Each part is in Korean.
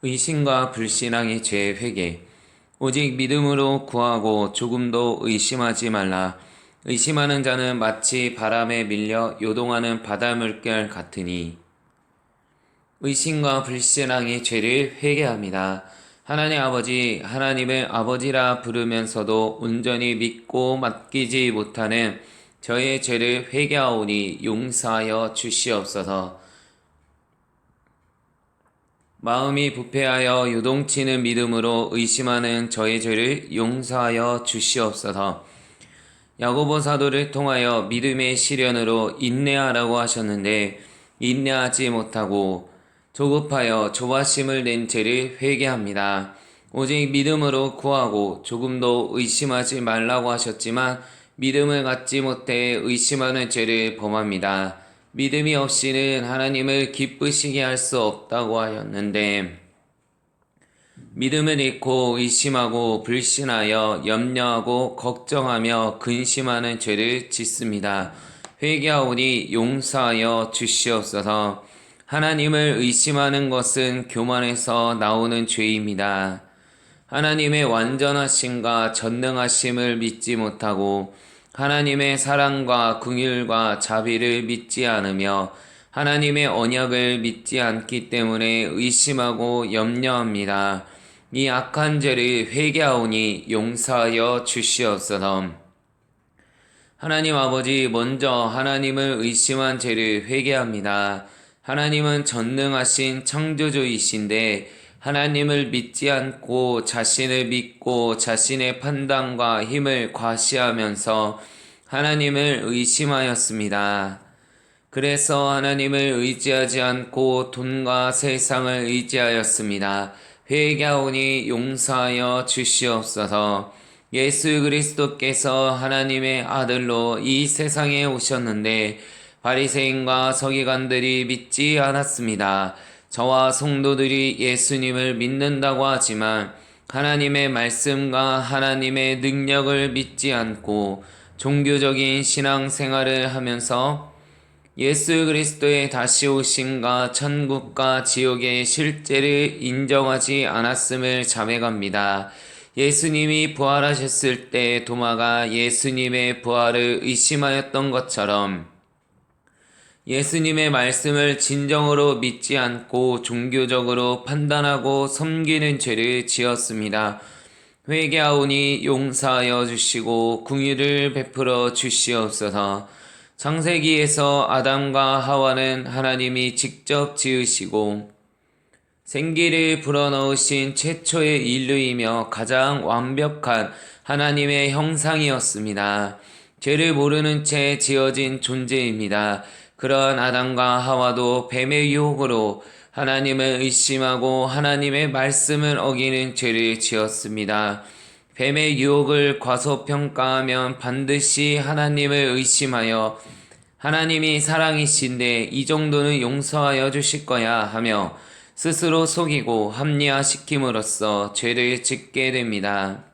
의심과 불신앙의 죄 회개. 오직 믿음으로 구하고 조금도 의심하지 말라. 의심하는 자는 마치 바람에 밀려 요동하는 바닷물결 같으니. 의심과 불신앙의 죄를 회개합니다. 하나님 아버지, 하나님을 아버지라 부르면서도 온전히 믿고 맡기지 못하는 저의 죄를 회개하오니 용서하여 주시옵소서. 마음이 부패하여 요동치는 믿음으로 의심하는 저의 죄를 용서하여 주시옵소서. 야고보 사도를 통하여 믿음의 시련으로 인내하라고 하셨는데 인내하지 못하고 조급하여 조바심을 낸 죄를 회개합니다. 오직 믿음으로 구하고 조금도 의심하지 말라고 하셨지만 믿음을 갖지 못해 의심하는 죄를 범합니다. 믿음이 없이는 하나님을 기쁘시게 할 수 없다고 하였는데 믿음을 잃고 의심하고 불신하여 염려하고 걱정하며 근심하는 죄를 짓습니다. 회개하오니 용서하여 주시옵소서. 하나님을 의심하는 것은 교만에서 나오는 죄입니다. 하나님의 완전하심과 전능하심을 믿지 못하고 하나님의 사랑과 긍휼과 자비를 믿지 않으며 하나님의 언약을 믿지 않기 때문에 의심하고 염려합니다. 이 악한 죄를 회개하오니 용서하여 주시옵소서. 하나님 아버지, 먼저 하나님을 의심한 죄를 회개합니다. 하나님은 전능하신 창조주이신데 하나님을 믿지 않고 자신을 믿고 자신의 판단과 힘을 과시하면서 하나님을 의심하였습니다. 그래서 하나님을 의지하지 않고 돈과 세상을 의지하였습니다. 회개하오니 용서하여 주시옵소서. 예수 그리스도께서 하나님의 아들로 이 세상에 오셨는데 바리새인과 서기관들이 믿지 않았습니다. 저와 성도들이 예수님을 믿는다고 하지만 하나님의 말씀과 하나님의 능력을 믿지 않고 종교적인 신앙생활을 하면서 예수 그리스도의 다시 오심과 천국과 지옥의 실제를 인정하지 않았음을 자백합니다. 예수님이 부활하셨을 때 도마가 예수님의 부활을 의심하였던 것처럼 예수님의 말씀을 진정으로 믿지 않고 종교적으로 판단하고 섬기는 죄를 지었습니다. 회개하오니 용서하여 주시고 긍휼을 베풀어 주시옵소서. 창세기에서 아담과 하와는 하나님이 직접 지으시고 생기를 불어넣으신 최초의 인류이며 가장 완벽한 하나님의 형상이었습니다. 죄를 모르는 채 지어진 존재입니다. 그러한 아담과 하와도 뱀의 유혹으로 하나님을 의심하고 하나님의 말씀을 어기는 죄를 지었습니다. 뱀의 유혹을 과소평가하면 반드시 하나님을 의심하여 하나님이 사랑이신데 이 정도는 용서하여 주실 거야 하며 스스로 속이고 합리화시킴으로써 죄를 짓게 됩니다.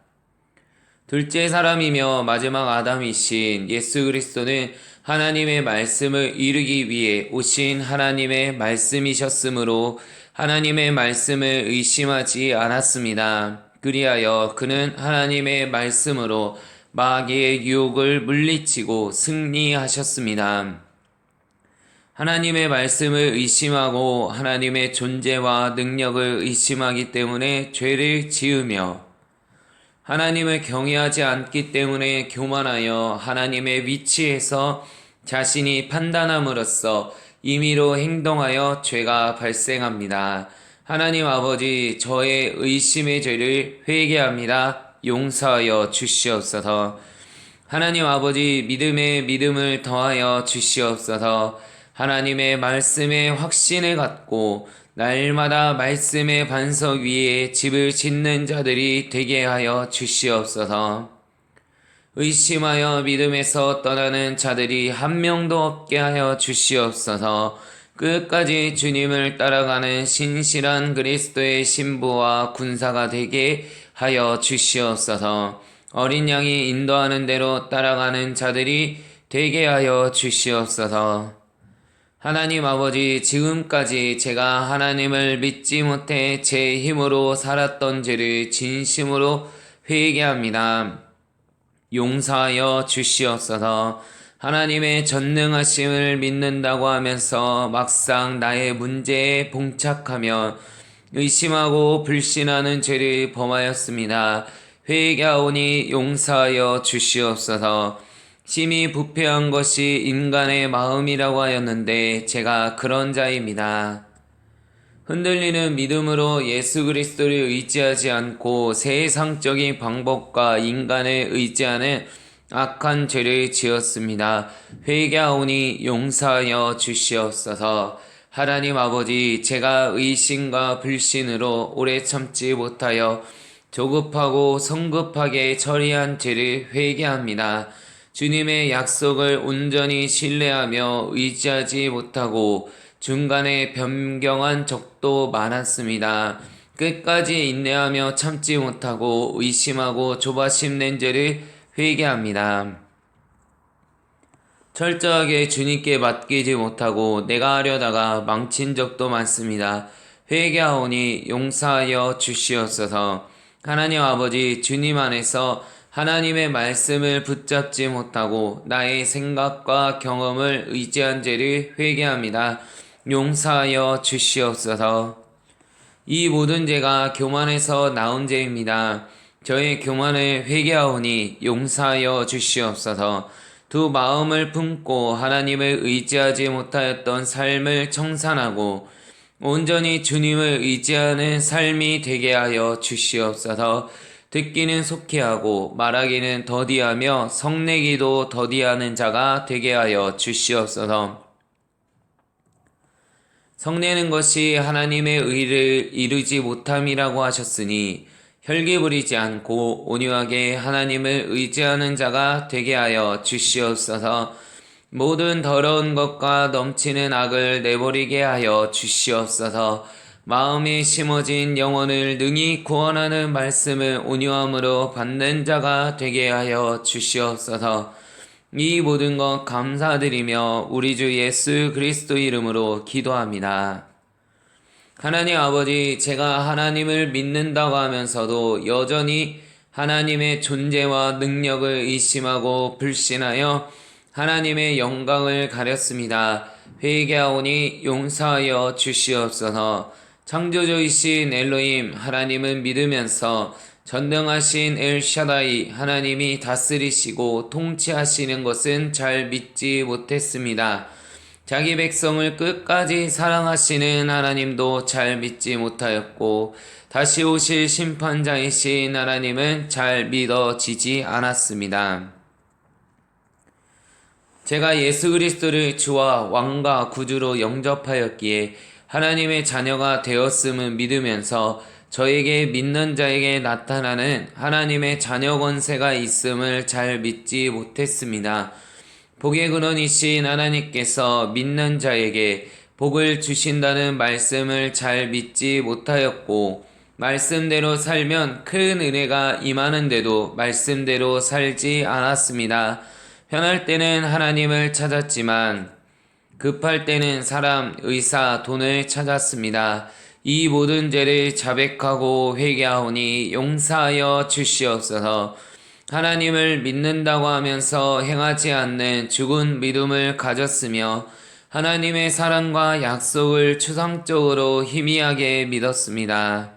둘째 사람이며 마지막 아담이신 예수 그리스도는 하나님의 말씀을 이루기 위해 오신 하나님의 말씀이셨으므로 하나님의 말씀을 의심하지 않았습니다. 그리하여 그는 하나님의 말씀으로 마귀의 유혹을 물리치고 승리하셨습니다. 하나님의 말씀을 의심하고 하나님의 존재와 능력을 의심하기 때문에 죄를 지으며 하나님을 경외하지 않기 때문에 교만하여 하나님의 위치에서 자신이 판단함으로써 임의로 행동하여 죄가 발생합니다. 하나님 아버지, 저의 의심의 죄를 회개합니다. 용서하여 주시옵소서. 하나님 아버지, 믿음에 믿음을 더하여 주시옵소서. 하나님의 말씀에 확신을 갖고 날마다 말씀의 반석 위에 집을 짓는 자들이 되게 하여 주시옵소서. 의심하여 믿음에서 떠나는 자들이 한 명도 없게 하여 주시옵소서. 끝까지 주님을 따라가는 신실한 그리스도의 신부와 군사가 되게 하여 주시옵소서. 어린 양이 인도하는 대로 따라가는 자들이 되게 하여 주시옵소서. 하나님 아버지, 지금까지 제가 하나님을 믿지 못해 제 힘으로 살았던 죄를 진심으로 회개합니다. 용서하여 주시옵소서. 하나님의 전능하심을 믿는다고 하면서 막상 나의 문제에 봉착하며 의심하고 불신하는 죄를 범하였습니다. 회개하오니 용서하여 주시옵소서. 심히 부패한 것이 인간의 마음이라고 하였는데 제가 그런 자입니다. 흔들리는 믿음으로 예수 그리스도를 의지하지 않고 세상적인 방법과 인간을 의지하는 악한 죄를 지었습니다. 회개하오니 용서하여 주시옵소서. 하나님 아버지, 제가 의심과 불신으로 오래 참지 못하여 조급하고 성급하게 처리한 죄를 회개합니다. 주님의 약속을 온전히 신뢰하며 의지하지 못하고 중간에 변경한 적도 많았습니다. 끝까지 인내하며 참지 못하고 의심하고 조바심 낸 죄를 회개합니다. 철저하게 주님께 맡기지 못하고 내가 하려다가 망친 적도 많습니다. 회개하오니 용서하여 주시옵소서. 하나님 아버지, 주님 안에서 하나님의 말씀을 붙잡지 못하고 나의 생각과 경험을 의지한 죄를 회개합니다. 용서하여 주시옵소서. 이 모든 죄가 교만에서 나온 죄입니다. 저의 교만을 회개하오니 용서하여 주시옵소서. 두 마음을 품고 하나님을 의지하지 못하였던 삶을 청산하고 온전히 주님을 의지하는 삶이 되게 하여 주시옵소서. 듣기는 속히 하고 말하기는 더디하며 성내기도 더디하는 자가 되게 하여 주시옵소서. 성내는 것이 하나님의 의를 이루지 못함이라고 하셨으니 혈기 부리지 않고 온유하게 하나님을 의지하는 자가 되게 하여 주시옵소서. 모든 더러운 것과 넘치는 악을 내버리게 하여 주시옵소서. 마음에 심어진 영혼을 능히 구원하는 말씀을 온유함으로 받는 자가 되게 하여 주시옵소서. 이 모든 것 감사드리며 우리 주 예수 그리스도 이름으로 기도합니다. 하나님 아버지, 제가 하나님을 믿는다고 하면서도 여전히 하나님의 존재와 능력을 의심하고 불신하여 하나님의 영광을 가렸습니다. 회개하오니 용서하여 주시옵소서. 창조주이신 엘로힘 하나님은 믿으면서 전능하신 엘샤다이 하나님이 다스리시고 통치하시는 것은 잘 믿지 못했습니다. 자기 백성을 끝까지 사랑하시는 하나님도 잘 믿지 못하였고 다시 오실 심판자이신 하나님은 잘 믿어지지 않았습니다. 제가 예수 그리스도를 주와 왕과 구주로 영접하였기에 하나님의 자녀가 되었음을 믿으면서 저에게 믿는 자에게 나타나는 하나님의 자녀 권세가 있음을 잘 믿지 못했습니다. 복의 근원이신 하나님께서 믿는 자에게 복을 주신다는 말씀을 잘 믿지 못하였고 말씀대로 살면 큰 은혜가 임하는데도 말씀대로 살지 않았습니다. 편할 때는 하나님을 찾았지만 급할 때는 사람, 의사, 돈을 찾았습니다. 이 모든 죄를 자백하고 회개하오니 용서하여 주시옵소서. 하나님을 믿는다고 하면서 행하지 않는 죽은 믿음을 가졌으며 하나님의 사랑과 약속을 추상적으로 희미하게 믿었습니다.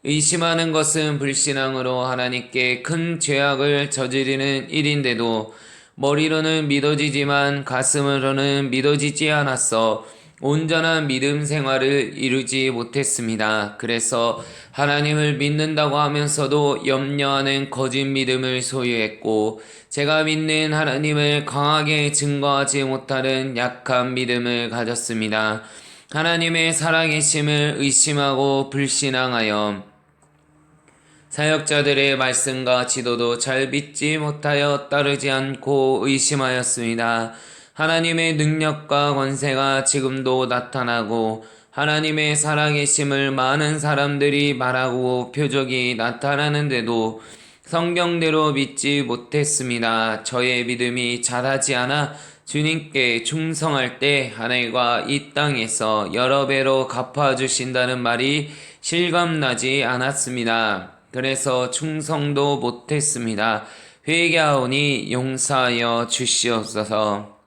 의심하는 것은 불신앙으로 하나님께 큰 죄악을 저지르는 일인데도 머리로는 믿어지지만 가슴으로는 믿어지지 않았어 온전한 믿음 생활을 이루지 못했습니다. 그래서 하나님을 믿는다고 하면서도 염려하는 거짓 믿음을 소유했고 제가 믿는 하나님을 강하게 증거하지 못하는 약한 믿음을 가졌습니다. 하나님의 살아계심을 의심하고 불신앙하여 사역자들의 말씀과 지도도 잘 믿지 못하여 따르지 않고 의심하였습니다. 하나님의 능력과 권세가 지금도 나타나고 하나님의 살아계심을 많은 사람들이 말하고 표적이 나타나는데도 성경대로 믿지 못했습니다. 저의 믿음이 자라지 않아 주님께 충성할 때 하늘과 이 땅에서 여러 배로 갚아주신다는 말이 실감나지 않았습니다. 그래서 충성도 못했습니다. 회개하오니 용서하여 주시옵소서.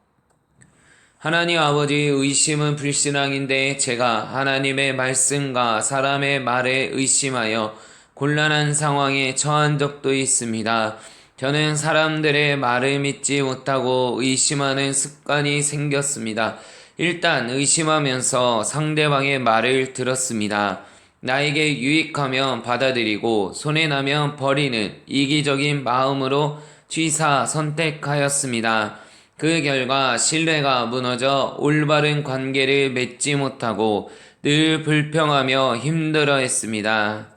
하나님 아버지, 의심은 불신앙인데 제가 하나님의 말씀과 사람의 말에 의심하여 곤란한 상황에 처한 적도 있습니다. 저는 사람들의 말을 믿지 못하고 의심하는 습관이 생겼습니다. 일단 의심하면서 상대방의 말을 들었습니다. 나에게 유익하면 받아들이고 손해나면 버리는 이기적인 마음으로 취사 선택하였습니다. 그 결과 신뢰가 무너져 올바른 관계를 맺지 못하고 늘 불평하며 힘들어했습니다.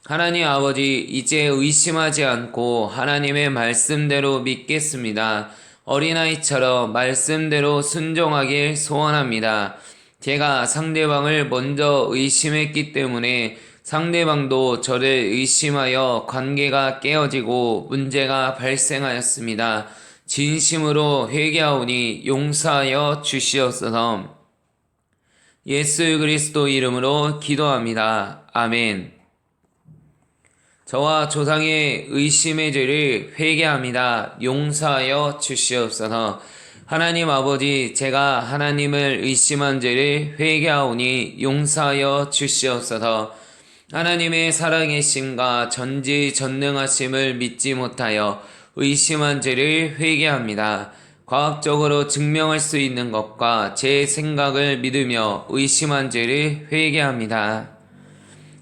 하나님 아버지, 이제 의심하지 않고 하나님의 말씀대로 믿겠습니다. 어린아이처럼 말씀대로 순종하길 소원합니다. 제가 상대방을 먼저 의심했기 때문에 상대방도 저를 의심하여 관계가 깨어지고 문제가 발생하였습니다. 진심으로 회개하오니 용서하여 주시옵소서. 예수 그리스도 이름으로 기도합니다. 아멘. 저와 조상의 의심의 죄를 회개합니다. 용서하여 주시옵소서. 하나님 아버지, 제가 하나님을 의심한 죄를 회개하오니 용서하여 주시옵소서. 하나님의 살아계심과 전지전능하심을 믿지 못하여 의심한 죄를 회개합니다. 과학적으로 증명할 수 있는 것과 제 생각을 믿으며 의심한 죄를 회개합니다.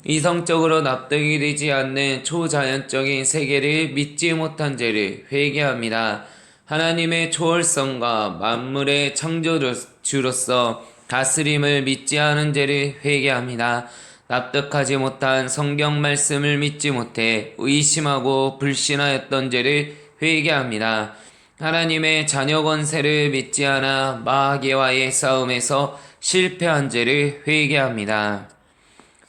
이성적으로 납득이 되지 않는 초자연적인 세계를 믿지 못한 죄를 회개합니다. 하나님의 초월성과 만물의 창조주로서 다스림을 믿지 않은 죄를 회개합니다. 납득하지 못한 성경 말씀을 믿지 못해 의심하고 불신하였던 죄를 회개합니다. 하나님의 자녀 권세를 믿지 않아 마귀와의 싸움에서 실패한 죄를 회개합니다.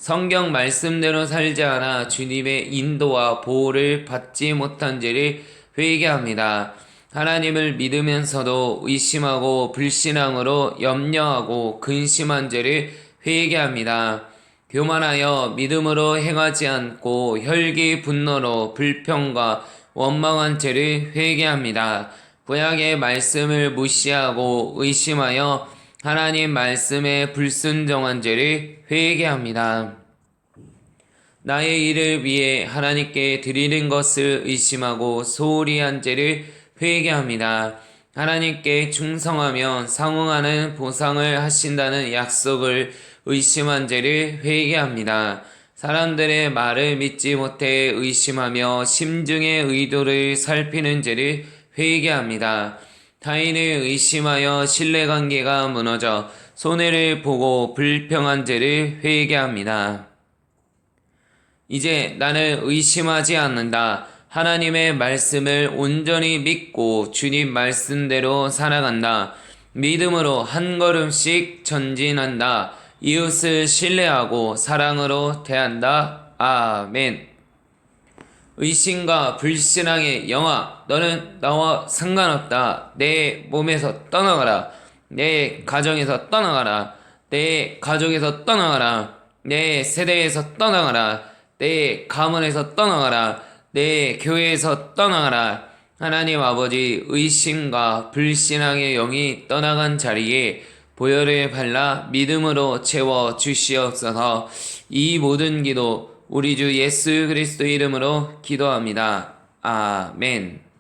성경 말씀대로 살지 않아 주님의 인도와 보호를 받지 못한 죄를 회개합니다. 하나님을 믿으면서도 의심하고 불신앙으로 염려하고 근심한 죄를 회개합니다. 교만하여 믿음으로 행하지 않고 혈기 분노로 불평과 원망한 죄를 회개합니다. 구약의 말씀을 무시하고 의심하여 하나님 말씀에 불순종한 죄를 회개합니다. 나의 일을 위해 하나님께 드리는 것을 의심하고 소홀히 한 죄를 회개합니다. 하나님께 충성하면 상응하는 보상을 하신다는 약속을 의심한 죄를 회개합니다. 사람들의 말을 믿지 못해 의심하며 심중의 의도를 살피는 죄를 회개합니다. 타인을 의심하여 신뢰관계가 무너져 손해를 보고 불평한 죄를 회개합니다. 이제 나는 의심하지 않는다. 하나님의 말씀을 온전히 믿고 주님 말씀대로 살아간다. 믿음으로 한 걸음씩 전진한다. 이웃을 신뢰하고 사랑으로 대한다. 아멘. 의심과 불신앙의 영아, 너는 나와 상관없다. 내 몸에서 떠나가라. 내 가정에서 떠나가라. 내 가족에서 떠나가라. 내 세대에서 떠나가라. 내 가문에서 떠나가라. 내 교회에서 떠나가라. 하나님 아버지, 의심과 불신앙의 영이 떠나간 자리에 보혈을 발라 믿음으로 채워 주시옵소서. 이 모든 기도 우리 주 예수 그리스도 이름으로 기도합니다. 아멘.